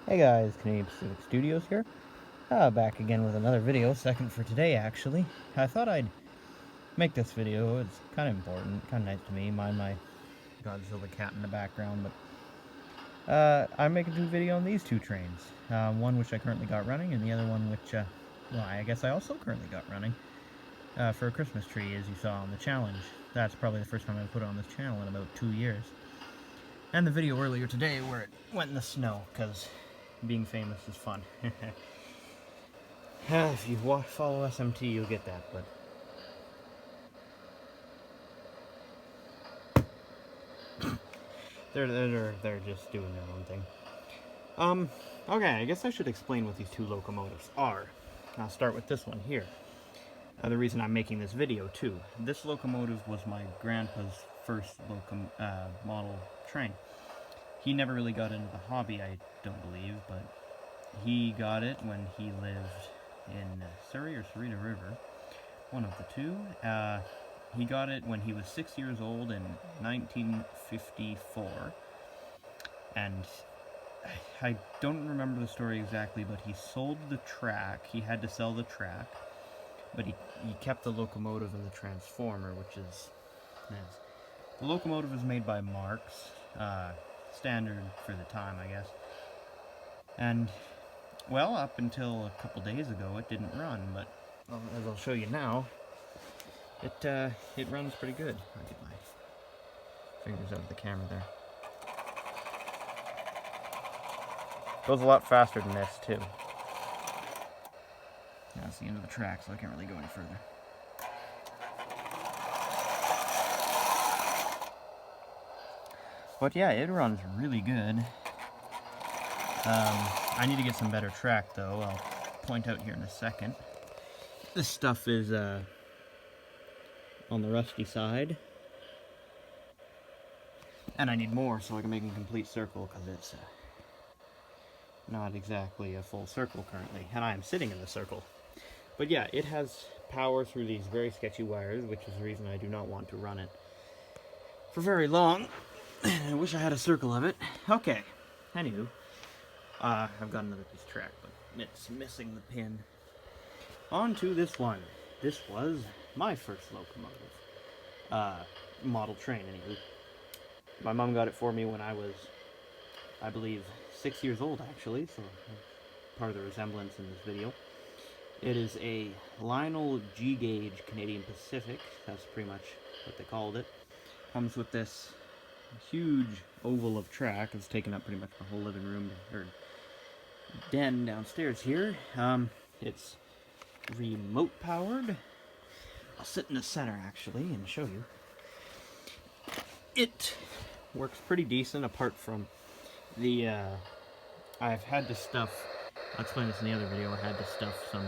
Hey guys, Canadian Pacific Studios here. Back again with another video, second for today actually. I thought I'd make this video, it's kind of important, kind of nice to me, mind my Godzilla cat in the background, but I'm making a video on these two trains. One which I currently got running, and the other one which, well, I guess I also currently got running for a Christmas tree, as you saw on the challenge. That's probably the first time I've put it on this channel in about 2 years. And the video earlier today where it went in the snow, because being famous is fun. If you follow SMT, you'll get that, but... they're just doing their own thing. Okay, I guess I should explain what these two locomotives are. I'll start with this one here. The reason I'm making this video, too. This locomotive was my grandpa's first model train. He never really got into the hobby, I don't believe, but he got it when he lived in Surrey or Sarita River, one of the two. He got it when he was 6 years old in 1954, and I don't remember the story exactly, but he sold the track. He had to sell the track, but he kept the locomotive and the transformer, which is nice. The locomotive is made by Marx, standard for the time, I guess, and well, up until a couple days ago, it didn't run, but as I'll show you now, it runs pretty good. I'll get my fingers out of the camera there. Goes a lot faster than this, too. That's the end of the track, so I can't really go any further. But yeah, it runs really good. I need to get some better track, though. I'll point out here in a second. This stuff is on the rusty side. And I need more so I can make a complete circle, because it's not exactly a full circle currently. And I am sitting in the circle. But yeah, it has power through these very sketchy wires, which is the reason I do not want to run it for very long. I wish I had a circle of it. Okay, anywho. I've got another piece of track, but it's missing the pin. On to this one. This was my first locomotive. Model train, anywho. My mom got it for me when I was, I believe, 6 years old, actually, so part of the resemblance in this video. It is a Lionel G-Gauge Canadian Pacific. That's pretty much what they called it. Comes with this huge oval of track. It's taken up pretty much the whole living room, or den downstairs here. It's remote powered. I'll sit in the center actually and show you. It works pretty decent apart from the I've had to stuff, I'll explain this in the other video, I had to stuff some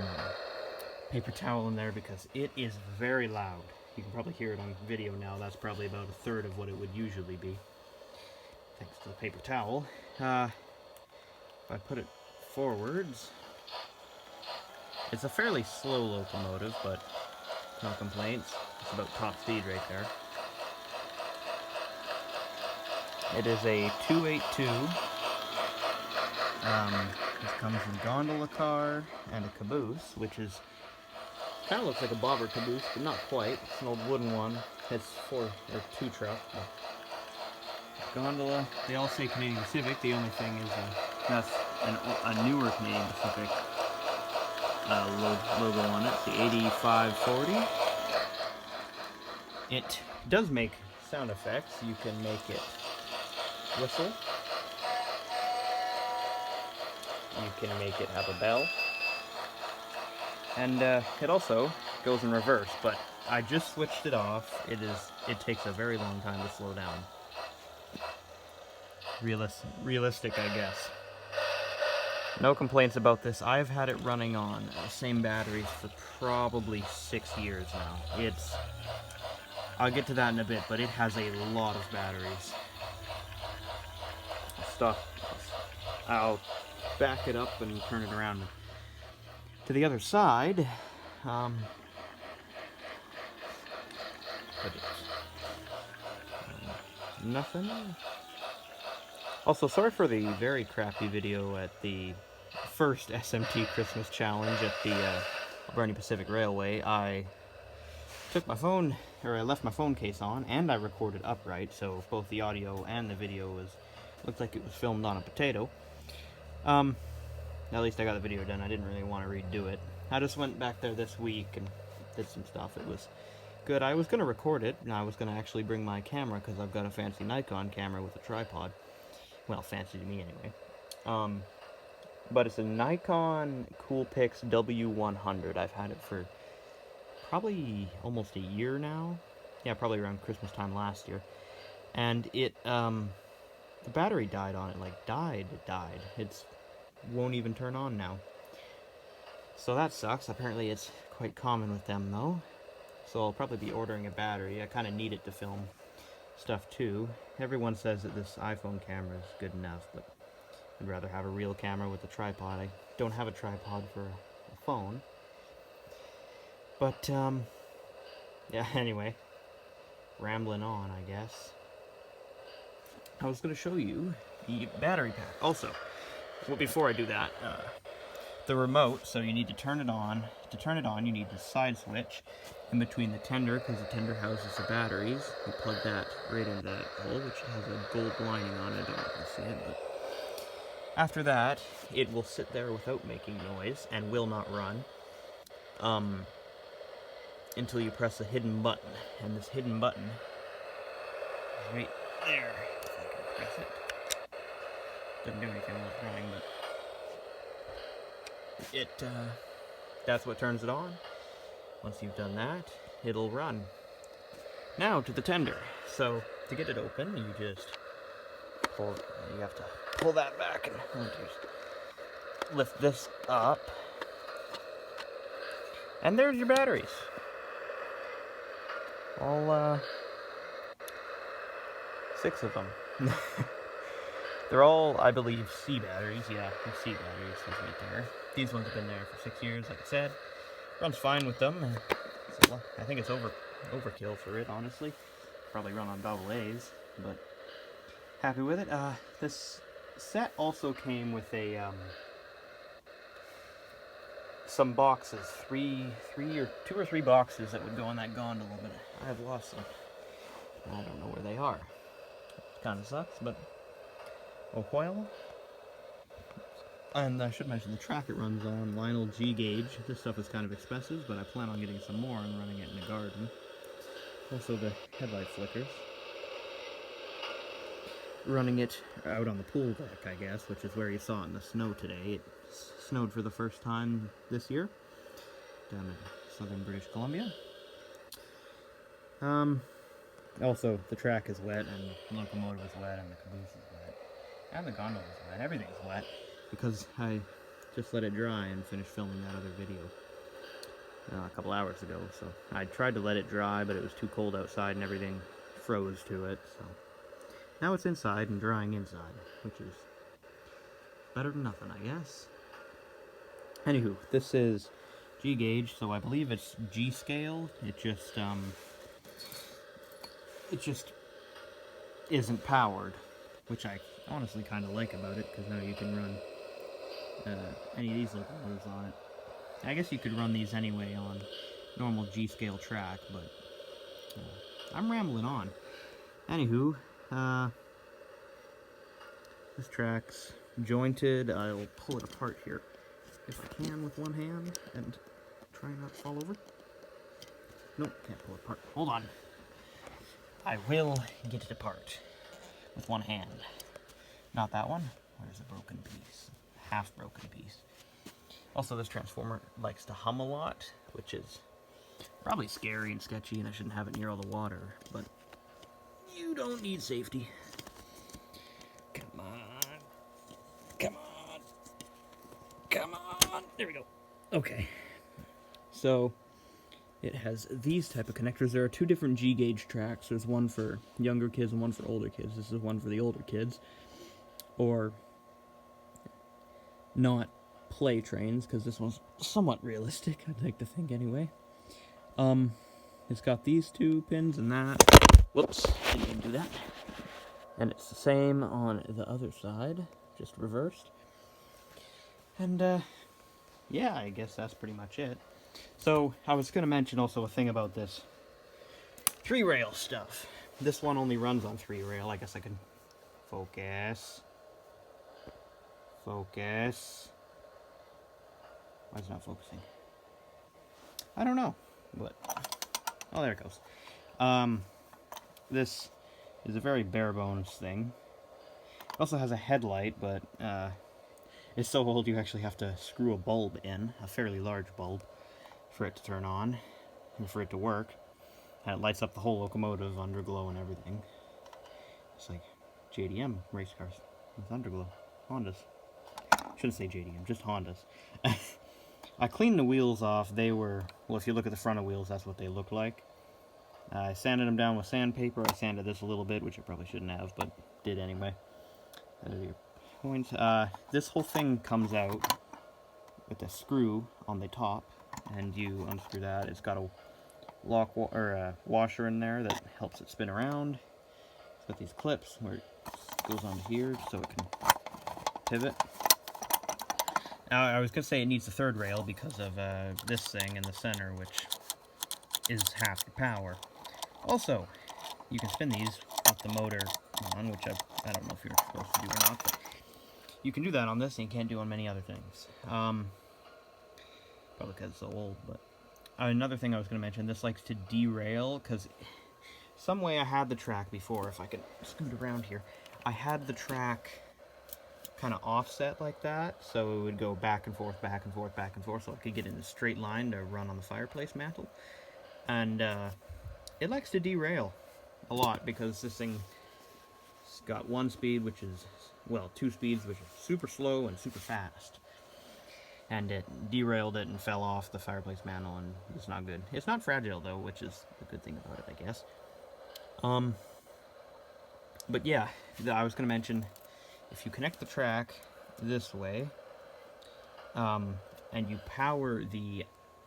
paper towel in there because it is very loud. You can probably hear it on video now. That's probably about a third of what it would usually be, thanks to the paper towel. If I put it forwards, it's a fairly slow locomotive, but no complaints. It's about top speed right there. It is a 282. This comes with a gondola car and a caboose, which is kind of looks like a bobber caboose, but not quite. It's an old wooden one. It's two truck. Gondola. They all say Canadian Pacific. The only thing is that's a newer Canadian Pacific logo on it. The 8540. It does make sound effects. You can make it whistle. You can make it have a bell. And it also goes in reverse, but I just switched it off. It takes a very long time to slow down. Realistic, I guess. No complaints about this. I've had it running on the same batteries for probably 6 years now. I'll get to that in a bit, but it has a lot of batteries. I'll back it up and turn it around to the other side. But nothing. Also, sorry for the very crappy video at the first SMT Christmas Challenge at the Alberni Pacific Railway. I took my phone, or I left my phone case on, and I recorded upright, so both the audio and the video looked like it was filmed on a potato. At least I got the video done. I didn't really want to redo it. I just went back there this week and did some stuff. It was good. I was going to record it, and I was going to actually bring my camera, because I've got a fancy Nikon camera with a tripod. Well, fancy to me anyway. But it's a Nikon Coolpix W100. I've had it for probably almost a year now. Yeah, probably around Christmas time last year. And it, the battery died on it, like died. It's won't even turn on now. So that sucks. Apparently it's quite common with them though. So I'll probably be ordering a battery. I kind of need it to film stuff too. Everyone says that this iPhone camera is good enough, but I'd rather have a real camera with a tripod. I don't have a tripod for a phone. But, yeah, anyway. Rambling on, I guess. I was going to show you the battery pack. Also, well, before I do that, the remote, so you need to turn it on. To turn it on, you need the side switch in between the tender, because the tender houses the batteries. You plug that right into that hole, which has a gold lining on it. I don't know if you can see it, but after that, it will sit there without making noise and will not run until you press a hidden button. And this hidden button is right there. If I can press it. Doesn't do anything while it's running, but that's what turns it on. Once you've done that, it'll run. Now to the tender. So to get it open, you just you have to pull that back and just lift this up. And there's your batteries. All 6 of them. They're all, I believe, C batteries. Yeah, they're C batteries. These right there. These ones have been there for 6 years, like I said. Runs fine with them. So I think it's overkill for it, honestly. Probably run on AA, but happy with it. This set also came with a some boxes, two or three boxes that would go in that gondola, but I have lost them. I don't know where they are. Kind of sucks, but oh well. And I should mention the track it runs on, Lionel G gauge. This stuff is kind of expensive, but I plan on getting some more and running it in the garden. Also the headlight flickers. Running it out on the pool deck, I guess, which is where you saw it in the snow today. It snowed for the first time this year down in southern British Columbia. Also, the track is wet, and the locomotive is wet, and the caboose is wet, and the gondola is wet. Everything's wet because I just let it dry and finished filming that other video a couple hours ago. So I tried to let it dry, but it was too cold outside, and everything froze to it. So now it's inside and drying inside, which is better than nothing, I guess. Anywho, this is G gauge, so I believe it's G scale. It just isn't powered, which I honestly kind of like about it, because now you can run any of these locomotives on it. I guess you could run these anyway on normal G scale track, but I'm rambling on. Anywho, this track's jointed. I'll pull it apart here if I can with one hand and try not to fall over. Nope, can't pull it apart. Hold on. I will get it apart with one hand. Not that one. Where's a broken piece? Half broken piece. Also, this transformer likes to hum a lot, which is probably scary and sketchy, and I shouldn't have it near all the water, but you don't need safety. Come on. Come on. Come on. There we go. Okay. So it has these type of connectors. There are 2 different G gauge tracks. There's one for younger kids and one for older kids. This is one for the older kids. Or not play trains, because this one's somewhat realistic, I'd like to think anyway. It's got these 2 pins and that. Whoops, didn't even do that. And it's the same on the other side, just reversed. And, yeah, I guess that's pretty much it. So, I was going to mention also a thing about this 3-rail stuff. This one only runs on 3-rail. I guess I can focus. Focus. Why is it not focusing? I don't know, but... Oh, there it goes. This is a very bare bones thing. It also has a headlight, but it's so old you actually have to screw a bulb in, a fairly large bulb, for it to turn on and for it to work. And it lights up the whole locomotive, underglow and everything. It's like JDM race cars with underglow. Hondas. Shouldn't say JDM, just Hondas. I cleaned the wheels off. They were, well, if you look at the front of wheels, that's what they look like. I sanded them down with sandpaper. I sanded this a little bit, which I probably shouldn't have, but did anyway. That is your point. This whole thing comes out with a screw on the top, and you unscrew that. It's got a lock or a washer in there that helps it spin around. It's got these clips where it goes on here so it can pivot. Now, I was going to say it needs a 3rd rail because of this thing in the center, which is half the power. Also, you can spin these with the motor on, which I don't know if you're supposed to do or not, but you can do that on this and you can't do on many other things. Probably because it's so old, but another thing I was going to mention, this likes to derail, because some way I had the track before, if I can scoot around here, I had the track kind of offset like that, so it would go back and forth, back and forth, back and forth, so I could get in a straight line to run on the fireplace mantle. And it likes to derail a lot because this thing's got 1 speed, which is, well, 2 speeds, which is super slow and super fast. And it derailed it and fell off the fireplace mantle, and it's not good. It's not fragile though, which is the good thing about it, I guess. But yeah, I was going to mention, if you connect the track this way, and you power the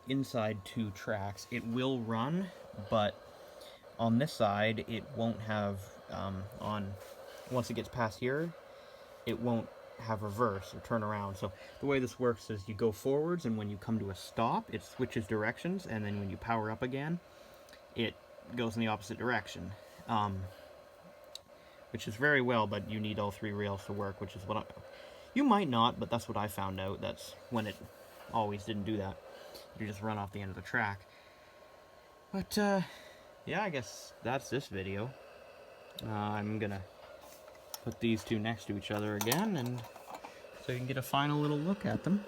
inside 2 tracks, it will run, but on this side, it won't have, once it gets past here, it won't have reverse or turn around. So the way this works is you go forwards, and when you come to a stop, it switches directions, and then when you power up again, it goes in the opposite direction. Which is very well, but you need all 3 rails to work, which is what you might not, but that's what I found out. That's when it always didn't do that. You just run off the end of the track. But, yeah, I guess that's this video. I'm gonna put these 2 next to each other again, and so you can get a final little look at them.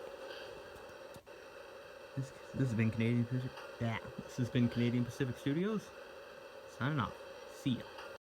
This has been Canadian Pacific. Yeah, this has been Canadian Pacific Studios. Signing off. See ya.